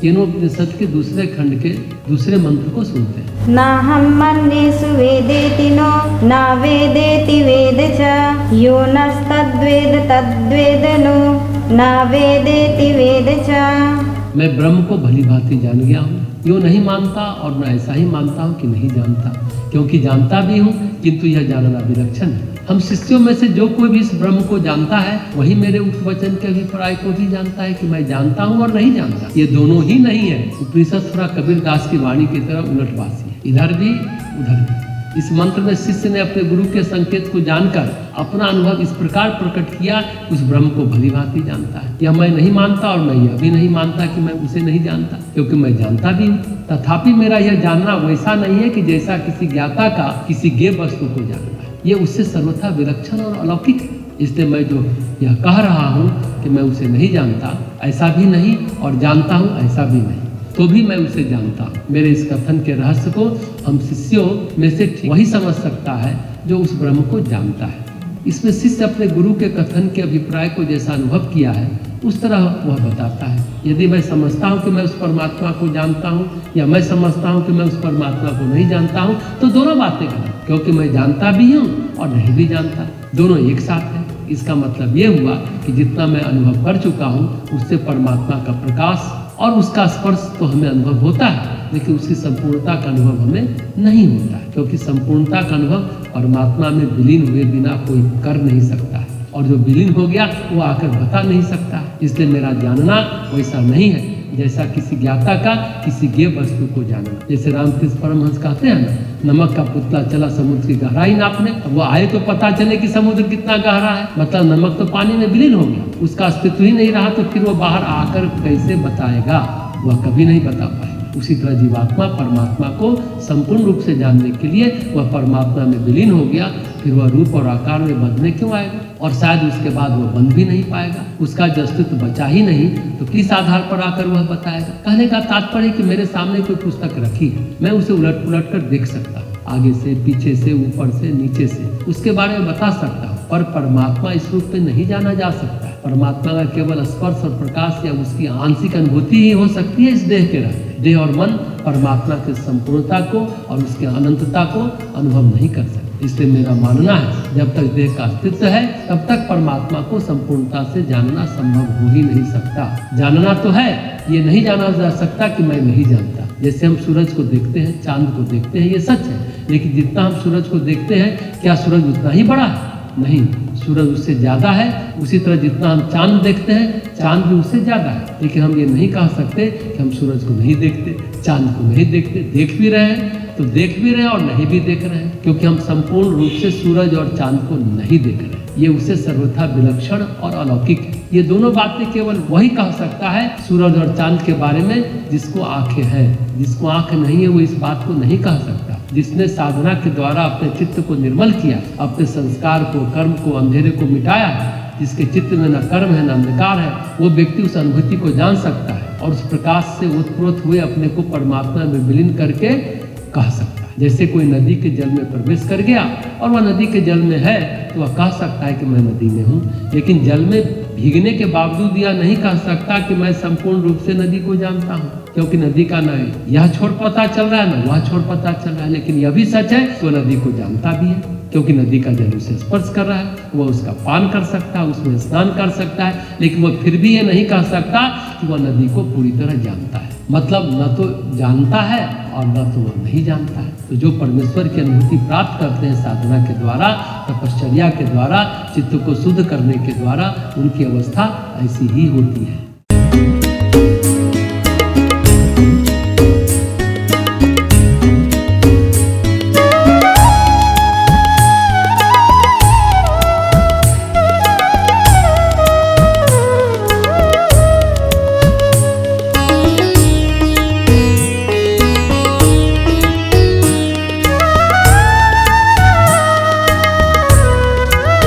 केनोपनिषद के दूसरे खंड के दूसरे मंत्र को सुनते हैं। ना हम मन्येषु वेदेति नो ना वेदेति वेद च यो नस्तद्वेद तद्वेद नो ना वेदेति वेद च। मैं ब्रह्म को भली भांति जान गया हूँ, यो नहीं मानता और मैं ऐसा ही मानता हूँ कि नहीं जानता, क्योंकि जानता भी हूँ किंतु यह जानना विलक्षण है। हम शिष्यों में से जो कोई भी इस ब्रह्म को जानता है वही मेरे उक्त वचन के अभिप्राय को भी जानता है कि मैं जानता हूँ और नहीं जानता। ये दोनों ही नहीं है। उपनिषद थोड़ा कबीर दास की वाणी की तरह उलटवासी है, इधर भी उधर भी। इस मंत्र में शिष्य ने अपने गुरु के संकेत को जानकर अपना अनुभव इस प्रकार प्रकट किया, उस ब्रह्म को भली भांति जानता है। यह मैं नहीं मानता और मैं यह भी नहीं मानता कि मैं उसे नहीं जानता, क्योंकि मैं जानता भी हूँ। तथापि मेरा यह जानना वैसा नहीं है कि जैसा किसी ज्ञाता का किसी ज्ञेय वस्तु को जानना है। ये उससे सर्वथा विलक्षण और अलौकिक है। इसलिए मैं जो यह कह रहा हूँ कि मैं उसे नहीं जानता, ऐसा भी नहीं, और जानता हूँ ऐसा भी नहीं, तो भी मैं उसे जानता हूँ। मेरे इस कथन के रहस्य को हम शिष्यों में से वही समझ सकता है जो उस ब्रह्म को जानता है। इसमें शिष्य अपने गुरु के कथन के अभिप्राय को जैसा अनुभव किया है उस तरह वह बताता है। यदि मैं समझता हूँ कि मैं उस परमात्मा को जानता हूँ या मैं समझता हूँ कि मैं उस परमात्मा को नहीं जानता हूँ, तो दोनों बातें गलत, क्योंकि मैं जानता भी हूँ और नहीं भी जानता, दोनों एक साथ है। इसका मतलब ये हुआ कि जितना मैं अनुभव कर चुका हूँ उससे परमात्मा का प्रकाश और उसका स्पर्श तो हमें अनुभव होता है, लेकिन उसकी संपूर्णता का अनुभव हमें नहीं होता है, क्योंकि संपूर्णता का अनुभव परमात्मा में विलीन हुए बिना कोई कर नहीं सकता है, और जो विलीन हो गया वो आकर बता नहीं सकता है। इसलिए मेरा जानना वैसा नहीं है जैसा किसी ज्ञाता का किसी ज्ञेय वस्तु को जानना। जैसे रामकृष्ण परमहंस कहते हैं ना, नमक का पुतला चला समुद्र की गहराई नापने, वो आए तो पता चले कि समुद्र कितना गहरा है, मतलब नमक तो पानी में विलीन हो गया, उसका अस्तित्व ही नहीं रहा, तो फिर वो बाहर आकर कैसे बताएगा? वह कभी नहीं बता पाएगा। उसी तरह जीवात्मा परमात्मा को संपूर्ण रूप से जानने के लिए वह परमात्मा में विलीन हो गया, फिर वह रूप और आकार में बंधने क्यों आएगा? और शायद उसके बाद वह बंध भी नहीं पाएगा। उसका जो अस्तित्व बचा ही नहीं तो किस आधार पर आकर वह बताएगा? कहने का तात्पर्य कि मेरे सामने कोई पुस्तक रखी है, मैं उसे उलट पुलट कर देख सकता हूँ, आगे से, पीछे से, ऊपर से, नीचे से, उसके बारे में बता सकता हूँ, पर परमात्मा इस रूप में नहीं जाना जा सकता है। परमात्मा का केवल स्पर्श और प्रकाश या उसकी आंशिक अनुभूति ही हो सकती है इस देह के रहते। देह और मन परमात्मा की संपूर्णता को और उसके अनंतता को अनुभव नहीं कर सकते। इसलिए मेरा मानना है जब तक देह का अस्तित्व है तब तक परमात्मा को संपूर्णता से जानना संभव हो ही नहीं सकता। जानना तो है, ये नहीं जाना जा सकता कि मैं नहीं जानता। जैसे हम सूरज को देखते हैं, चांद को देखते हैं, ये सच है, लेकिन जितना हम सूरज को देखते हैं क्या सूरज उतना ही बड़ा है? नहीं, सूरज उससे ज्यादा है। उसी तरह जितना हम चांद देखते हैं, चांद भी उससे ज्यादा है, लेकिन हम ये नहीं कह सकते कि हम सूरज को नहीं देखते, चांद को नहीं देखते। देख भी रहे हैं तो देख भी रहे हैं और नहीं भी देख रहे हैं, क्योंकि हम संपूर्ण रूप से सूरज और चांद को नहीं देख रहे हैं। ये उससे सर्वथा विलक्षण और अलौकिक है। ये दोनों बातें केवल वही कह सकता है सूरज और चांद के बारे में जिसको आंखें हैं। जिसको आंख नहीं है वो इस बात को नहीं कह सकता। जिसने साधना के द्वारा अपने चित्त को निर्मल किया, अपने संस्कार को, कर्म को, अंधेरे को मिटाया है, जिसके चित्त में न कर्म है न अंधकार है, वो व्यक्ति उस अनुभूति को जान सकता है और उस प्रकाश से उत्प्रोत हुए अपने को परमात्मा में विलीन करके कह सकता है। जैसे कोई नदी के जल में प्रवेश कर गया और वह नदी के जल में है तो वह कह सकता है कि मैं नदी में हूँ, लेकिन जल में भीगने के बावजूद यह नहीं कह सकता कि मैं संपूर्ण रूप से नदी को जानता हूँ, क्योंकि नदी का न यह छोर पता चल रहा है न वह छोर पता चल रहा है। लेकिन यह भी सच है तो नदी को जानता भी है, क्योंकि नदी का जल उसे स्पर्श कर रहा है, वह उसका पान कर सकता है, उसमें स्नान कर सकता है, लेकिन वह फिर भी ये नहीं कह सकता कि वह नदी को पूरी तरह जानता है। मतलब न तो जानता है और न तो वह नहीं जानता है। तो जो परमेश्वर की अनुभूति प्राप्त करते हैं साधना के द्वारा, तपश्चर्या के द्वारा, चित्त को शुद्ध करने के द्वारा, उनकी अवस्था ऐसी ही होती है।